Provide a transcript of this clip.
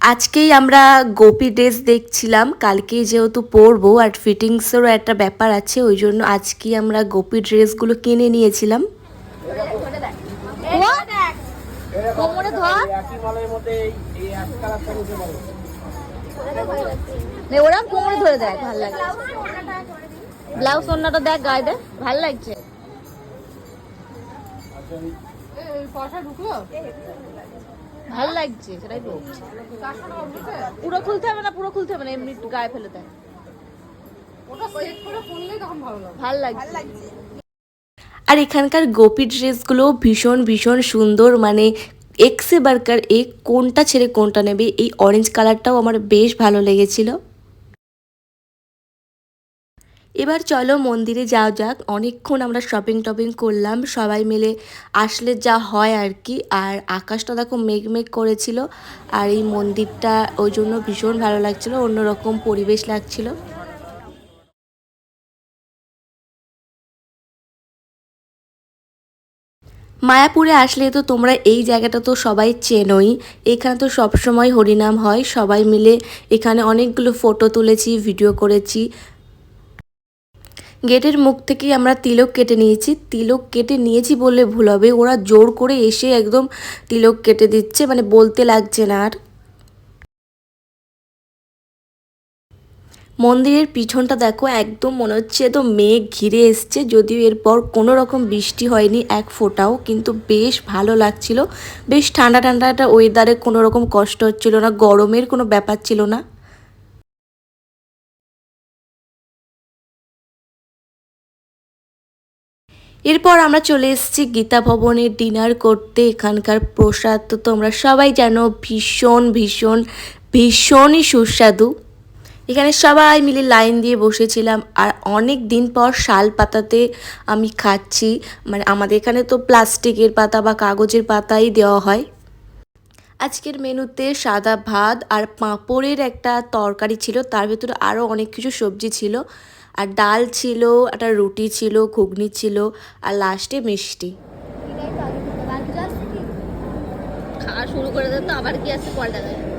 আজকেই আমরা গোপী ড্রেস দেখছিলাম, কালকেই যেহেতু পরবো আর ফিটিংসেরও একটা ব্যাপার আছে, ওই জন্য আজকেই আমরা গোপী ড্রেসগুলো কিনে নিয়েছিলাম। ওরা কোমরে ধরে দেখ, ভাল লাগে। ব্লাউজ ওন্নাটা দেখ, গায়ে দে, ভাল লাগছে। ভাল লাগছে, সেটাই বলছি। পুরো খুলতে হবে না, পুরো খুলতে হবে না, এমনি একটু গায়ে ফেলে দেয়, ভাল লাগছে। আর এখানকার গোপী ড্রেসগুলো ভীষণ ভীষণ সুন্দর, মানে এক্সে বার্কার এক, কোনটা ছেড়ে কোনটা নেবে। এই অরেঞ্জ কালারটাও আমার বেশ ভালো লেগেছিল। এবার চলো মন্দিরে যাওয়া যাক। অনেকক্ষণ আমরা শপিং টপিং করলাম সবাই মিলে, আসলে যা হয় আর কি। আর আকাশটা দেখো মেঘ মেঘ করেছিল, আর এই মন্দিরটা ওই জন্য ভীষণ ভালো লাগছিল, অন্যরকম পরিবেশ লাগছিল। মায়াপুরে আসলে তো তোমরা এই জায়গাটা তো সবাই চেনোই। এখানে তো সবসময় হরিনাম হয়, সবাই মিলে এখানে অনেকগুলো ফটো তুলেছি, ভিডিও করেছি। গেটের মুখ থেকেই আমরা তিলক কেটে নিয়েছি। তিলক কেটে নিয়েছি বললে ভুল হবে, ওরা জোর করে এসে একদম তিলক কেটে দিচ্ছে, মানে বলতে লাগছে না আর। মন্দিরের পিছনটা দেখো, একদম মনে হচ্ছে তো মেঘ ঘিরে এসছে, যদিও এরপর কোনো রকম বৃষ্টি হয়নি এক ফোঁটাও, কিন্তু বেশ ভালো লাগছিল। বেশ ঠান্ডা ঠান্ডা একটা ওয়েদারে, কোনো রকম কষ্ট হচ্ছিল না, গরমের কোনো ব্যাপার ছিল না। এরপর আমরা চলে এসেছি গীতা ভবনে ডিনার করতে। এখানকার প্রসাদ তো তোমরা সবাই জানো, ভীষণ ভীষণ ভীষণই সুস্বাদু। এখানে সবাই মিলে লাইন দিয়ে বসেছিলাম, আর অনেক দিন পর শাল পাতাতে আমি খাচ্ছি। মানে আমাদের এখানে তো প্লাস্টিকের পাতা বা কাগজের পাতাই দেওয়া হয়। আজকের মেনুতে সাদা ভাত আর পাঁপড়ের একটা তরকারি ছিল, তার ভেতরে আরও অনেক কিছু সবজি ছিল, আর ডাল ছিল, একটা রুটি ছিল, ঘুগনি ছিল, আর লাস্টে মিষ্টি। খাওয়া শুরু করে দেয় তো, আবার কি আছে পরে দেখা যাবে।